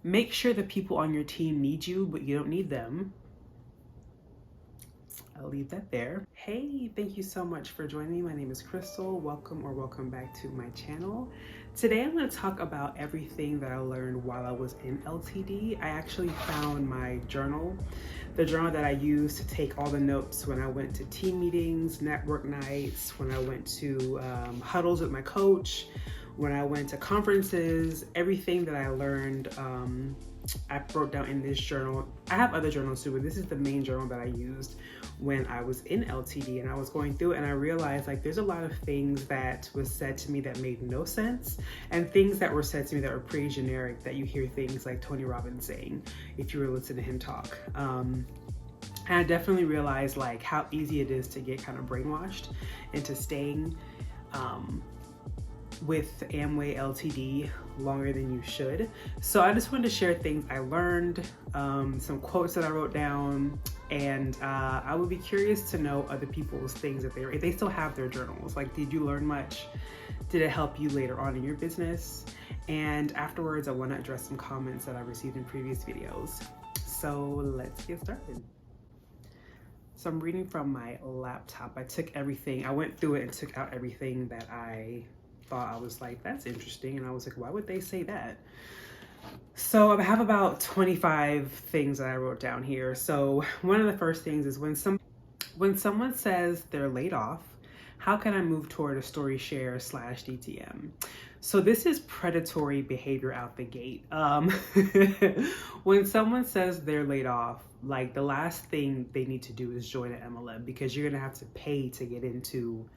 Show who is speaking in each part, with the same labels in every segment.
Speaker 1: Make sure the people on your team need you, but you don't need them. I'll leave that there. Hey, thank you so much for joining me. My name is Crystal. Welcome back to my channel. Today I'm going to talk about everything that I learned while I was in LTD. I actually found my journal, the journal that I used to take all the notes when I went to team meetings, network nights, when I went to huddles with my coach, when I went to conferences, everything that I learned, I wrote down in this journal. I have other journals too, but this is the main journal that I used when I was in LTD, and I was going through it and I realized like there's a lot of things that was said to me that made no sense, and things that were said to me that were pretty generic, that you hear things like Tony Robbins saying if you were listening to him talk. And I definitely realized like how easy it is to get kind of brainwashed into staying with Amway LTD longer than you should. So I just wanted to share things I learned, some quotes that I wrote down, and I would be curious to know other people's things that if they still have their journals. Like, did you learn much? Did it help you later on in your business? And afterwards, I want to address some comments that I received in previous videos. So let's get started. So I'm reading from my laptop. I went through it and took out everything that I thought I was like, that's interesting. And I was like, why would they say that? So I have about 25 things that I wrote down here. So one of the first things is when someone says they're laid off, how can I move toward a story share / DTM? So this is predatory behavior out the gate. When someone says they're laid off, like the last thing they need to do is join an MLM, because you're gonna have to pay to get into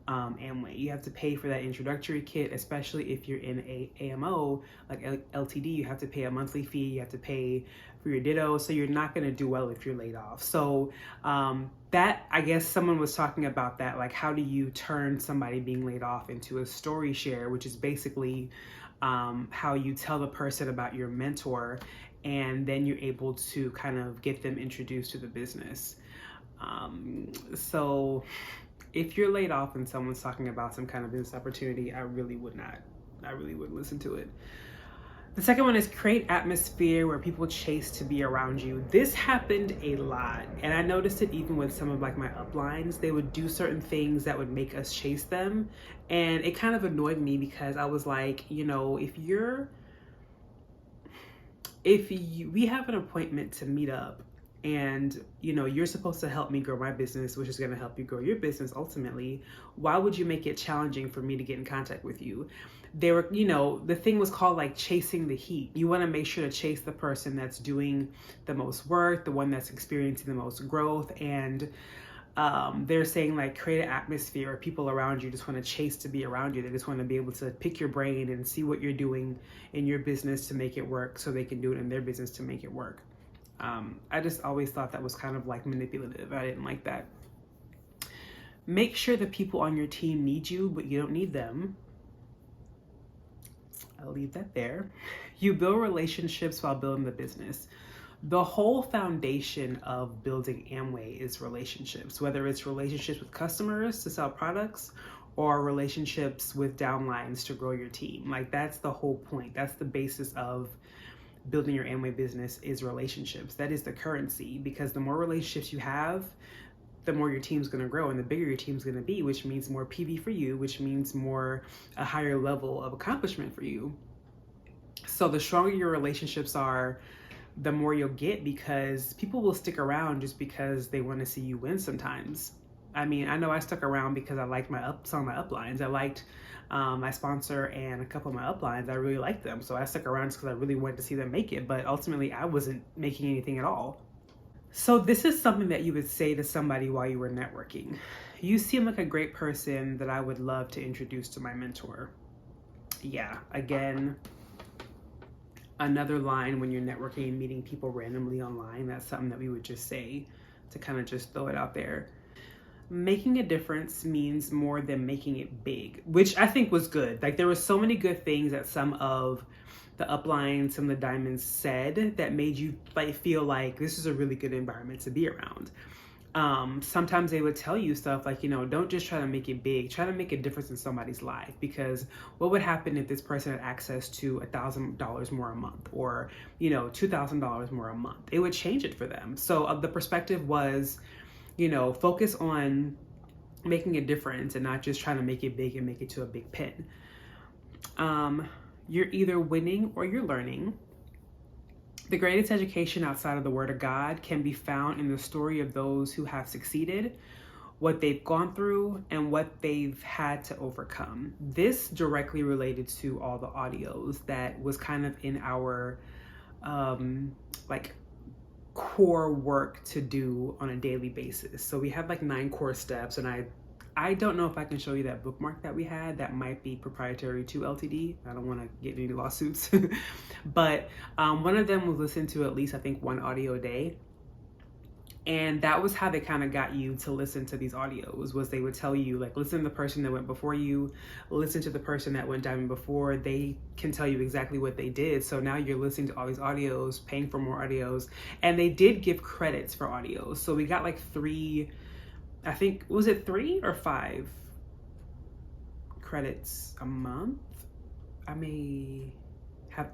Speaker 1: Amway. You have to pay for that introductory kit, especially if you're in a AMO like LTD. You have to pay a monthly fee. You have to pay for your ditto. So you're not going to do well if you're laid off. So that, I guess someone was talking about that, like how do you turn somebody being laid off into a story share, which is basically how you tell the person about your mentor, and then you're able to kind of get them introduced to the business. So if you're laid off and someone's talking about some kind of business opportunity, I really wouldn't listen to it. The second one is create atmosphere where people chase to be around you. This happened a lot, and I noticed it even with some of like my uplines. They would do certain things that would make us chase them, and it kind of annoyed me because I was like, you know, we have an appointment to meet up, and you know you're supposed to help me grow my business, which is going to help you grow your business ultimately, why would you make it challenging for me to get in contact with you? They were, you know, the thing was called like chasing the heat. You want to make sure to chase the person that's doing the most work, the one that's experiencing the most growth. And they're saying like create an atmosphere where people around you just want to chase to be around you. They just want to be able to pick your brain and see what you're doing in your business to make it work, so they can do it in their business to make it work. I just always thought that was kind of like manipulative. I didn't like that. Make sure the people on your team need you, but you don't need them. I'll leave that there. You build relationships while building the business. The whole foundation of building Amway is relationships, whether it's relationships with customers to sell products or relationships with downlines to grow your team. Like, that's the whole point. That's the basis of building your Amway business, is relationships. That is the currency, because the more relationships you have, the more your team's going to grow, and the bigger your team's going to be, which means more PV for you, which means a higher level of accomplishment for you. So the stronger your relationships are, the more you'll get, because people will stick around just because they want to see you win sometimes. I mean, I know I stuck around because I liked some of my uplines. I liked my sponsor and a couple of my uplines. I really liked them. So I stuck around just because I really wanted to see them make it. But ultimately, I wasn't making anything at all. So this is something that you would say to somebody while you were networking. You seem like a great person that I would love to introduce to my mentor. Yeah, again, another line when you're networking and meeting people randomly online. That's something that we would just say to kind of just throw it out there. Making a difference means more than making it big, which I think was good. Like, there were so many good things that some of the uplines, some of the diamonds said that made you like feel like this is a really good environment to be around. Sometimes they would tell you stuff like, don't just try to make it big, try to make a difference in somebody's life. Because what would happen if this person had access to $1,000 more a month, or, $2,000 more a month? It would change it for them. So the perspective was, focus on making a difference and not just trying to make it big and make it to a big pin. You're either winning or you're learning. The greatest education outside of the Word of God can be found in the story of those who have succeeded, what they've gone through, and what they've had to overcome. This directly related to all the audios that was kind of in our core work to do on a daily basis. So we have 9 core steps, and I don't know if I can show you that bookmark that we had. That might be proprietary to LTD. I don't want to get any lawsuits. But one of them was listen to at least, I think, 1 audio a day. And that was how they kind of got you to listen to these audios, was they would tell you, listen to the person that went before you, listen to the person that went diamond before. They can tell you exactly what they did. So now you're listening to all these audios, paying for more audios. And they did give credits for audios. So we got 3, I think, was it 3 or 5 credits a month? I may have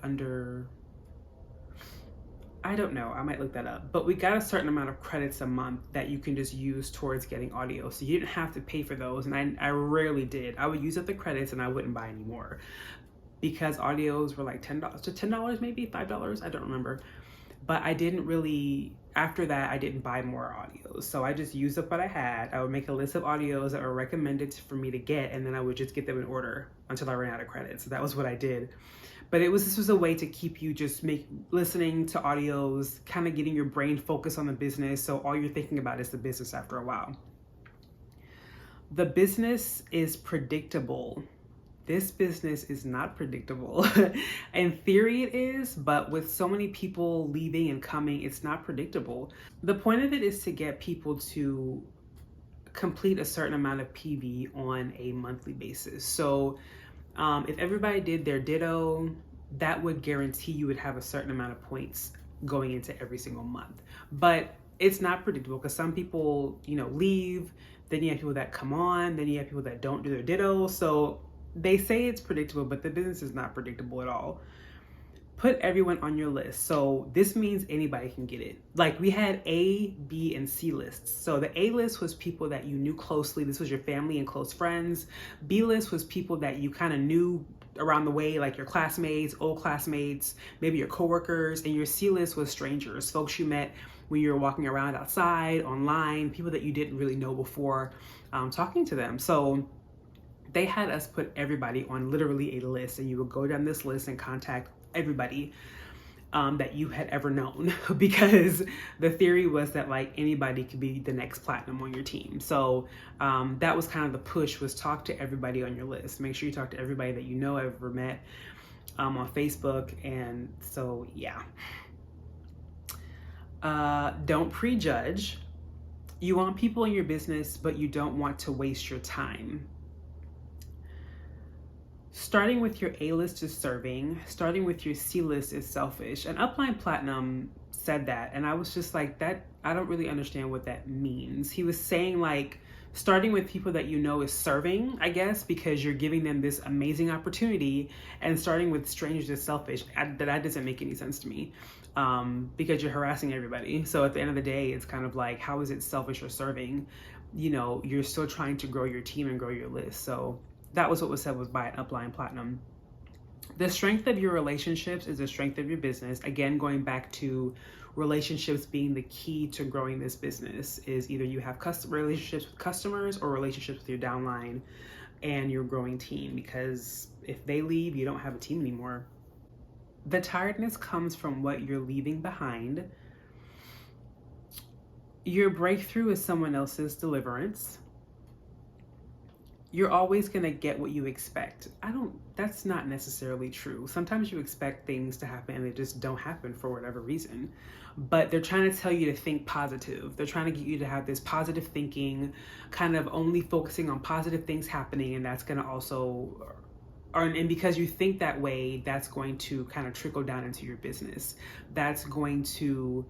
Speaker 1: I don't know, I might look that up. But we got a certain amount of credits a month that you can just use towards getting audio. So you didn't have to pay for those. And I rarely did. I would use up the credits and I wouldn't buy any more, because audios were $10 to $10, maybe $5. I don't remember. But I didn't really, after that, I didn't buy more audios. So I just used up what I had. I would make a list of audios that were recommended for me to get, and then I would just get them in order until I ran out of credits. So that was what I did. But this was a way to keep you just listening to audios, kind of getting your brain focused on the business. So all you're thinking about is the business after a while. The business is predictable. This business is not predictable. In theory it is, but with so many people leaving and coming, it's not predictable. The point of it is to get people to complete a certain amount of PV on a monthly basis. So if everybody did their ditto, that would guarantee you would have a certain amount of points going into every single month. But it's not predictable, because some people, leave, then you have people that come on, then you have people that don't do their ditto. So they say it's predictable, but the business is not predictable at all. Put everyone on your list. So this means anybody can get it. We had A, B, and C lists. So the A list was people that you knew closely. This was your family and close friends. B list was people that you kind of knew around the way, like your classmates, old classmates, maybe your coworkers. And your C list was strangers, folks you met when you were walking around outside, online, people that you didn't really know before talking to them. So they had us put everybody on literally a list, and you would go down this list and contact everybody that you had ever known, because the theory was that anybody could be the next platinum on your team. So that was kind of the push, was talk to everybody on your list. Make sure you talk to everybody that you know, ever met on Facebook. And so, yeah. Don't prejudge. You want people in your business, but you don't want to waste your time. Starting with your A list is serving. Starting with your C list is selfish. And Upline Platinum said that, and I was just like, that, I don't really understand what that means. He was saying starting with people that you know is serving, I guess, because you're giving them this amazing opportunity, and starting with strangers is selfish. That doesn't make any sense to me, because you're harassing everybody. So at the end of the day, it's kind of how is it selfish or serving? You're still trying to grow your team and grow your list. So that was what was said was by an Upline Platinum. The strength of your relationships is the strength of your business. Again, going back to relationships being the key to growing this business, is either you have relationships with customers or relationships with your downline and your growing team, because if they leave, you don't have a team anymore. The tiredness comes from what you're leaving behind. Your breakthrough is someone else's deliverance. You're always going to get what you expect. That's not necessarily true. Sometimes you expect things to happen and they just don't happen for whatever reason. But they're trying to tell you to think positive. They're trying to get you to have this positive thinking, kind of only focusing on positive things happening. And that's going to also, and because you think that way, that's going to kind of trickle down into your business. That's going to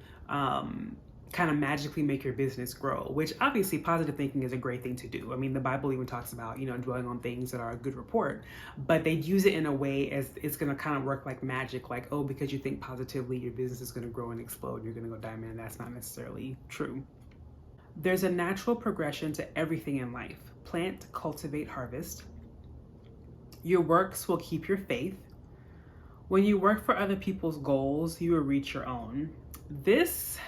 Speaker 1: kind of magically make your business grow, which obviously positive thinking is a great thing to do. I mean, the Bible even talks about, dwelling on things that are a good report, but they use it in a way as it's going to kind of work like magic, like, oh, because you think positively, your business is going to grow and explode, you're going to go diamond. And that's not necessarily true. There's a natural progression to everything in life. Plant, cultivate, harvest. Your works will keep your faith. When you work for other people's goals, you will reach your own. This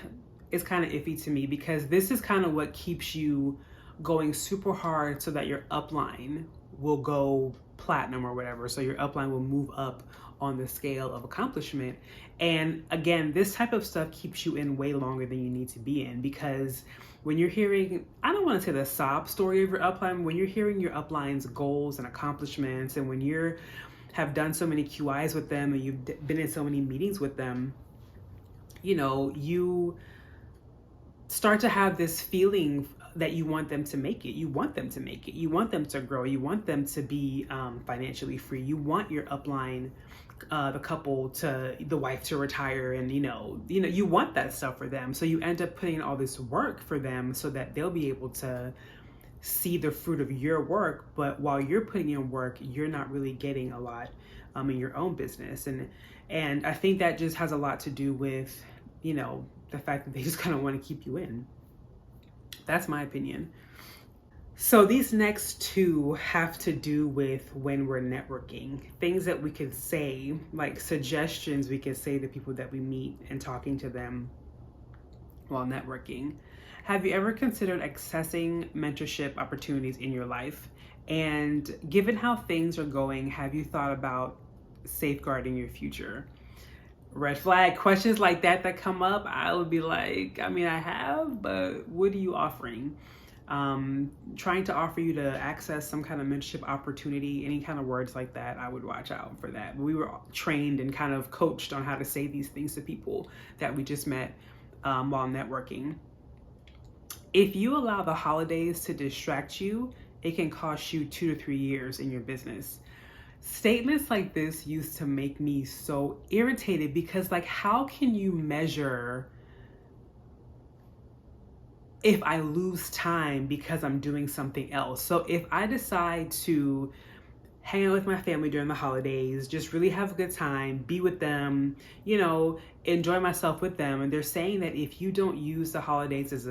Speaker 1: is kind of iffy to me because this is kind of what keeps you going super hard so that your upline will go platinum or whatever. So your upline will move up on the scale of accomplishment. And again, this type of stuff keeps you in way longer than you need to be in, because when you're hearing, I don't want to say the sob story of your upline, when you're hearing your upline's goals and accomplishments, and when you have done so many QIs with them and you've been in so many meetings with them, you start to have this feeling that you want them to make it. You want them to make it. You want them to grow. You want them to be financially free. You want your upline, the couple, the wife to retire, and you want that stuff for them. So you end up putting all this work for them so that they'll be able to see the fruit of your work. But while you're putting in work, you're not really getting a lot in your own business. And I think that just has a lot to do with, the fact that they just kind of want to keep you in. That's my opinion. So these next two have to do with when we're networking, things that we could say, like suggestions we could say to people that we meet and talking to them while networking. Have you ever considered accessing mentorship opportunities in your life? And given how things are going, have you thought about safeguarding your future? Red flag. Questions like that come up, I would be like, I mean, I have, but what are you offering? Trying to offer you to access some kind of mentorship opportunity, any kind of words like that, I would watch out for that. We were trained and kind of coached on how to say these things to people that we just met while networking. If you allow the holidays to distract you, it can cost you 2 to 3 years in your business. Statements like this used to make me so irritated because, like, how can you measure if I lose time because I'm doing something else? So if I decide to hang out with my family during the holidays, just really have a good time, be with them, enjoy myself with them, and they're saying that if you don't use the holidays if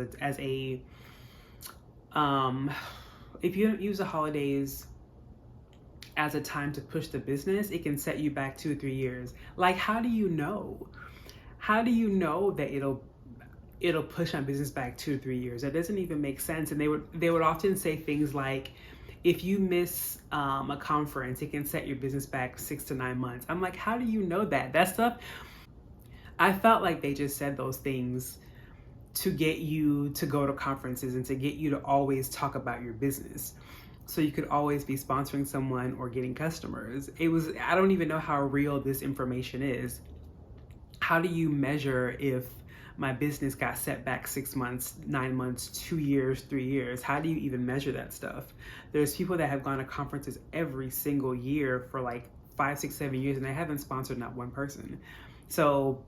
Speaker 1: you don't use the holidays as a time to push the business, it can set you back 2 or 3 years. Like, how do you know? How do you know that it'll push my business back 2 or 3 years? That doesn't even make sense. And they would often say things like, if you miss a conference, it can set your business back 6 to 9 months. I'm like, how do you know that? That stuff, I felt like they just said those things to get you to go to conferences and to get you to always talk about your business, so you could always be sponsoring someone or getting customers. I don't even know how real this information is. How do you measure if my business got set back 6 months, 9 months, 2 years, 3 years? How do you even measure that stuff? There's people that have gone to conferences every single year for like 5, 6, 7 years, and they haven't sponsored not one person. So,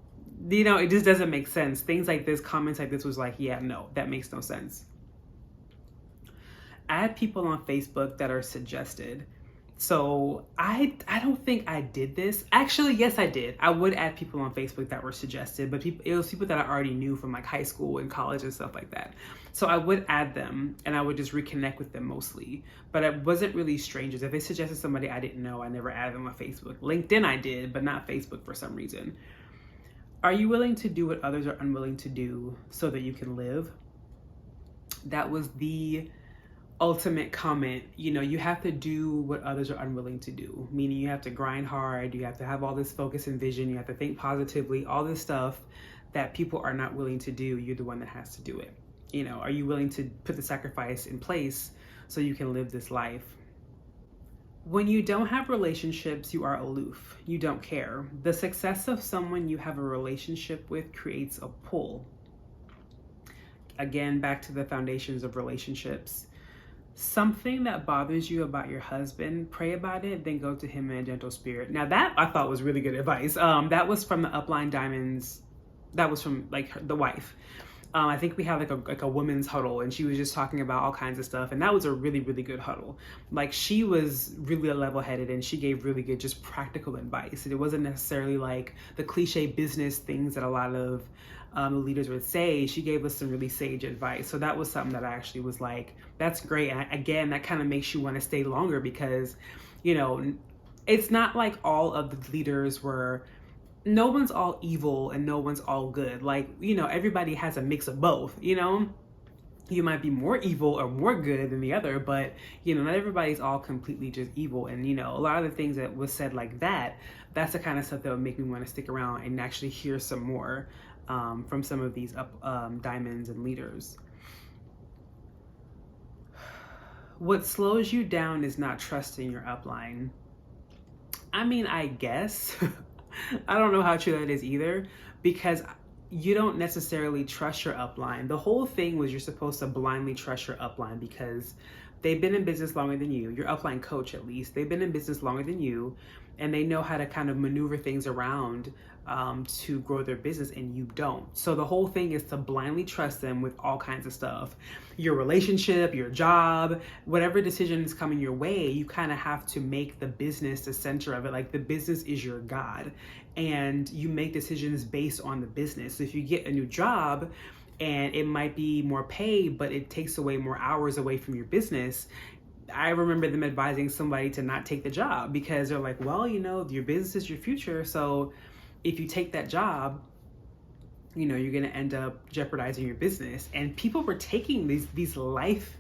Speaker 1: it just doesn't make sense. Things like this, comments like this was like, yeah, no, that makes no sense. Add people on Facebook that are suggested. So I don't think I did this. Actually, yes, I did. I would add people on Facebook that were suggested, but it was people that I already knew from like high school and college and stuff like that. So I would add them and I would just reconnect with them mostly. But it wasn't really strangers. If they suggested somebody I didn't know, I never added them on Facebook. LinkedIn I did, but not Facebook for some reason. Are you willing to do what others are unwilling to do so that you can live? That was the ultimate comment. You have to do what others are unwilling to do, meaning you have to grind hard, you have to have all this focus and vision, you have to think positively, all this stuff that people are not willing to do. You're the one that has to do it. Are you willing to put the sacrifice in place so you can live this life? When you don't have relationships, you are aloof. You don't care. The success of someone you have a relationship with creates a pull. Again, back to the foundations of relationships. Something that bothers you about your husband, pray about it, then go to him in a gentle spirit. Now that I thought was really good advice. That was from the Upline Diamonds. That was from like the wife. I think we had like a women's huddle, and she was just talking about all kinds of stuff, and that was a really, really good huddle. Like, she was really level-headed, and she gave really good, just practical advice. It wasn't necessarily like the cliche business things that a lot of the leaders would say. She gave us some really sage advice. So that was something that I actually was like, that's great. And again, that kind of makes you want to stay longer, because, you know, it's not like all of the leaders were, no one's all evil and no one's all good. Like, you know, everybody has a mix of both, you know? You might be more evil or more good than the other, but, you know, not everybody's all completely just evil. And, you know, a lot of the things that was said like that, that's the kind of stuff that would make me want to stick around and actually hear some more from some of these diamonds and leaders. What slows you down is not trusting your upline. I mean, I guess. I don't know how true that is either, because you don't necessarily trust your upline. The whole thing was you're supposed to blindly trust your upline because they've been in business longer than you, your upline coach at least. They've been in business longer than you, and they know how to kind of maneuver things around to grow their business, and you don't. So the whole thing is to blindly trust them with all kinds of stuff. Your relationship, your job, whatever decision is coming your way, you kind of have to make the business the center of it. Like, the business is your God, and you make decisions based on the business. So if you get a new job and it might be more pay, but it takes away more hours away from your business, I remember them advising somebody to not take the job, because they're like, well, you know, your business is your future. So if you take that job, you know, you're going to end up jeopardizing your business. And people were taking these life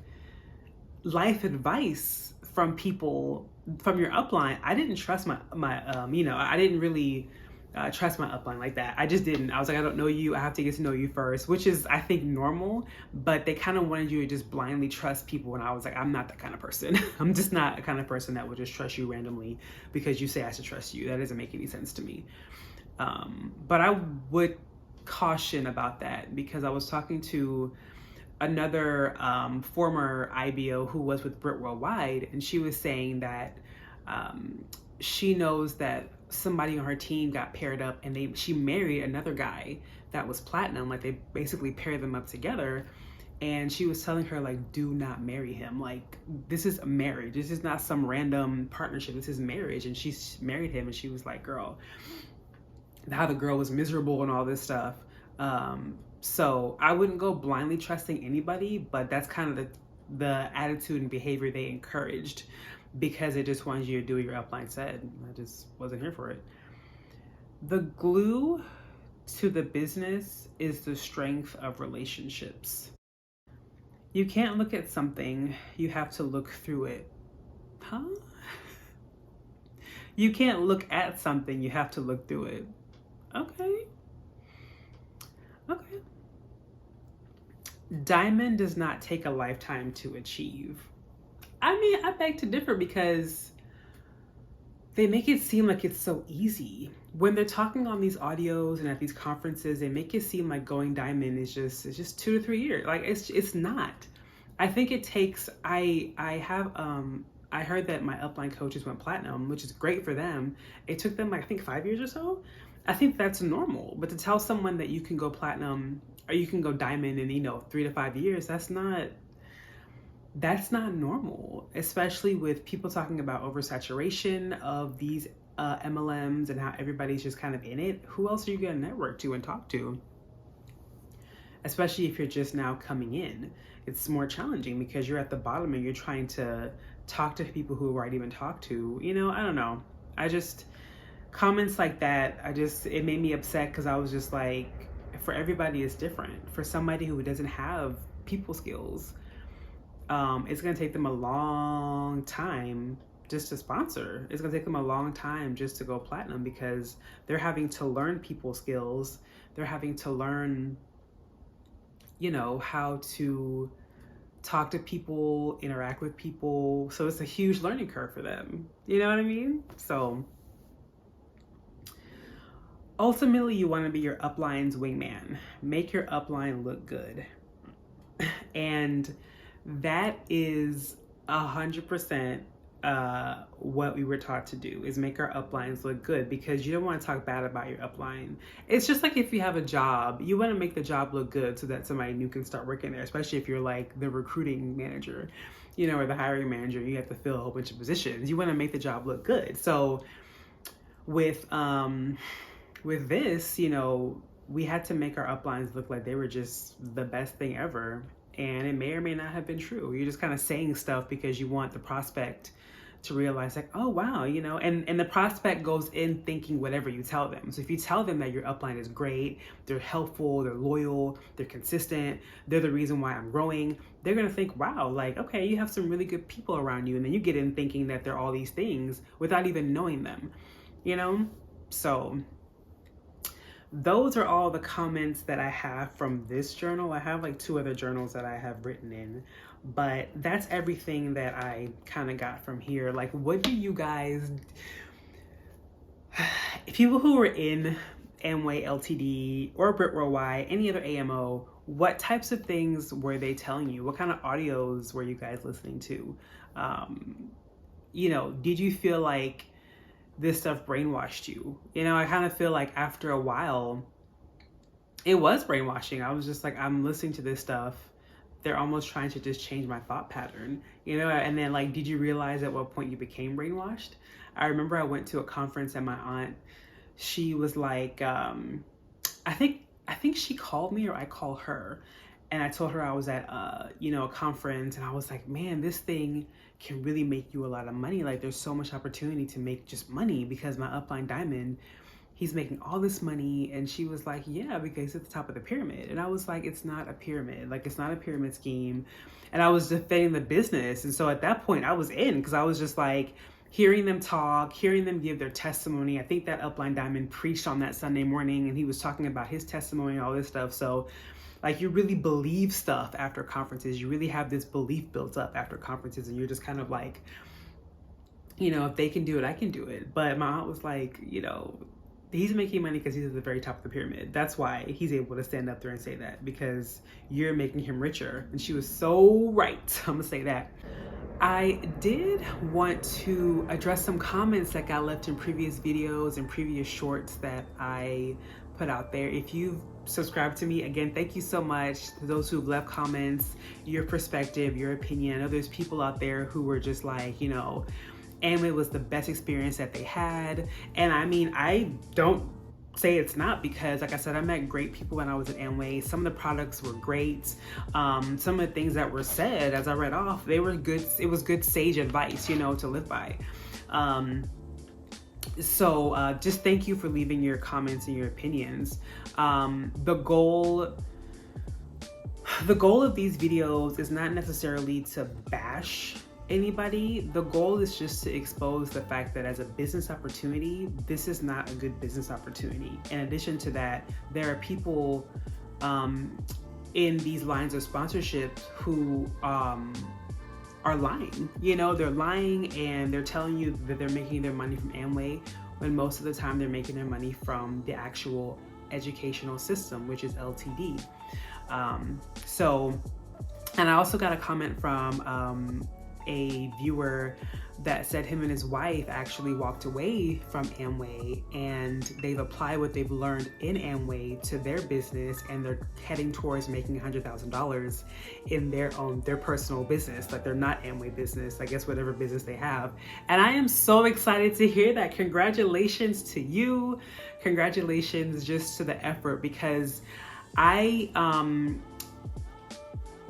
Speaker 1: advice from people, from your upline. I didn't trust my you know, I didn't really trust my upline like that. I just didn't. I was like, I don't know you. I have to get to know you first, which is, I think, normal. But they kind of wanted you to just blindly trust people. And I was like, I'm not that kind of person. I'm just not the kind of person that would just trust you randomly because you say I should trust you. That doesn't make any sense to me. But I would caution about that, because I was talking to another former IBO who was with Brit Worldwide, and she was saying that she knows that somebody on her team got paired up, and she married another guy that was platinum. Like, they basically paired them up together, and she was telling her, like, do not marry him. Like, this is a marriage. This is not some random partnership. This is marriage. And she married him, and she was like, girl, how the girl was miserable and all this stuff. So I wouldn't go blindly trusting anybody, but that's kind of the attitude and behavior they encouraged, because it just wanted you to do what your upline said. I just wasn't here for it. The glue to the business is the strength of relationships. You can't look at something, you have to look through it. Huh? You can't look at something, you have to look through it. Okay. Diamond does not take a lifetime to achieve. I mean, I beg to differ, because they make it seem like it's so easy. When they're talking on these audios and at these conferences, they make it seem like going diamond is just 2 to 3 years. Like, it's not. I think it takes, I heard that my upline coaches went platinum, which is great for them. It took them, like, I think 5 years or so. I think that's normal. But to tell someone that you can go platinum or you can go diamond in, you know, 3 to 5 years, that's not normal, especially with people talking about oversaturation of these MLMs and how everybody's just kind of in it. Who else are you going to network to and talk to? Especially if you're just now coming in. It's more challenging because you're at the bottom and you're trying to talk to people who have already been talked to. You know, I don't know. Comments like that, it made me upset, because I was just like, for everybody it's different. For somebody who doesn't have people skills, it's going to take them a long time just to sponsor. It's going to take them a long time just to go platinum, because they're having to learn people skills. They're having to learn, you know, how to talk to people, interact with people. So it's a huge learning curve for them. You know what I mean? So ultimately, you want to be your upline's wingman. Make your upline look good. And that is 100% what we were taught to do is make our uplines look good, because you don't want to talk bad about your upline. It's just like if you have a job, you want to make the job look good so that somebody new can start working there, especially if you're like the recruiting manager, you know, or the hiring manager. You have to fill a whole bunch of positions. You want to make the job look good. So with this, you know, we had to make our uplines look like they were just the best thing ever. And it may or may not have been true. You're just kind of saying stuff because you want the prospect to realize like, oh, wow, you know, and the prospect goes in thinking whatever you tell them. So if you tell them that your upline is great, they're helpful, they're loyal, they're consistent, they're the reason why I'm growing, they're going to think, wow, like, okay, you have some really good people around you. And then you get in thinking that they're all these things without even knowing them, you know? So those are all the comments that I have from this journal. I have like 2 other journals that I have written in, but that's everything that I kind of got from here. Like, what do you guys, people who were in Amway, LTD, or Brit Worldwide, any other AMO, what types of things were they telling you? What kind of audios were you guys listening to? You know, did you feel like this stuff brainwashed you? You know, I kind of feel like after a while, it was brainwashing. I was just like, I'm listening to this stuff. They're almost trying to just change my thought pattern, you know? And then like, did you realize at what point you became brainwashed? I remember I went to a conference and my aunt, she was like, I think she called me or I called her. And I told her I was at, you know, a conference, and I was like, man, this thing can really make you a lot of money. Like, there's so much opportunity to make just money, because my upline diamond, he's making all this money. And she was like, yeah, because it's at the top of the pyramid. And I was like, it's not a pyramid. Like, it's not a pyramid scheme. And I was defending the business. And so at that point I was in, because I was just like hearing them talk, hearing them give their testimony. I think that upline diamond preached on that Sunday morning, and he was talking about his testimony and all this stuff. So like, you really believe stuff after conferences. You really have this belief built up after conferences, and you're just kind of like, you know, if they can do it, I can do it. But my aunt was like, you know, he's making money because he's at the very top of the pyramid. That's why he's able to stand up there and say that, because you're making him richer. And she was so right. I'm gonna say that. I did want to address some comments that got left in previous videos and previous shorts that I put out there. If you've subscribed to me, again, thank you so much to those who've left comments, your perspective, your opinion. I know there's people out there who were just like, you know, Amway was the best experience that they had. And I mean, I don't say it's not, because like I said, I met great people when I was at Amway. Some of the products were great. Some of the things that were said, as I read off, they were good. It was good sage advice, you know, to live by. So just thank you for leaving your comments and your opinions. The goal of these videos is not necessarily to bash anybody. The goal is just to expose the fact that as a business opportunity, this is not a good business opportunity. In addition to that, there are people in these lines of sponsorship who are lying. You know, they're lying, and they're telling you that they're making their money from Amway, when most of the time they're making their money from the actual educational system, which is LTD. And I also got a comment from a viewer that said him and his wife actually walked away from Amway, and they've applied what they've learned in Amway to their business, and they're heading towards making $100,000 in their personal business. Like, they're not Amway business, I guess whatever business they have. And I am so excited to hear that. Congratulations to you. Congratulations just to the effort, because I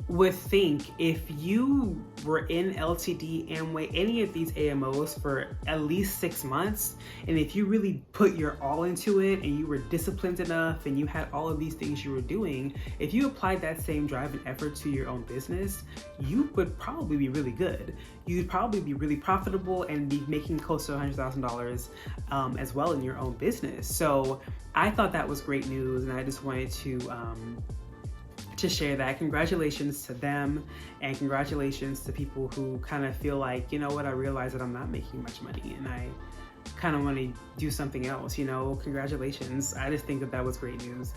Speaker 1: would think if you were in LTD, Amway, any of these AMOs for at least 6 months, and if you really put your all into it and you were disciplined enough and you had all of these things you were doing, if you applied that same drive and effort to your own business, you would probably be really good. You'd probably be really profitable and be making close to $100,000 as well in your own business. So I thought that was great news, and I just wanted to share that. Congratulations to them, and congratulations to people who kind of feel like, you know what, I realize that I'm not making much money, and kind of want to do something else, you know, congratulations. I just think that that was great news.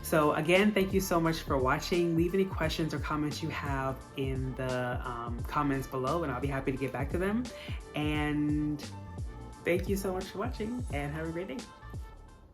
Speaker 1: So again, thank you so much for watching. Leave any questions or comments you have in the comments below, and I'll be happy to get back to them. And thank you so much for watching, and have a great day.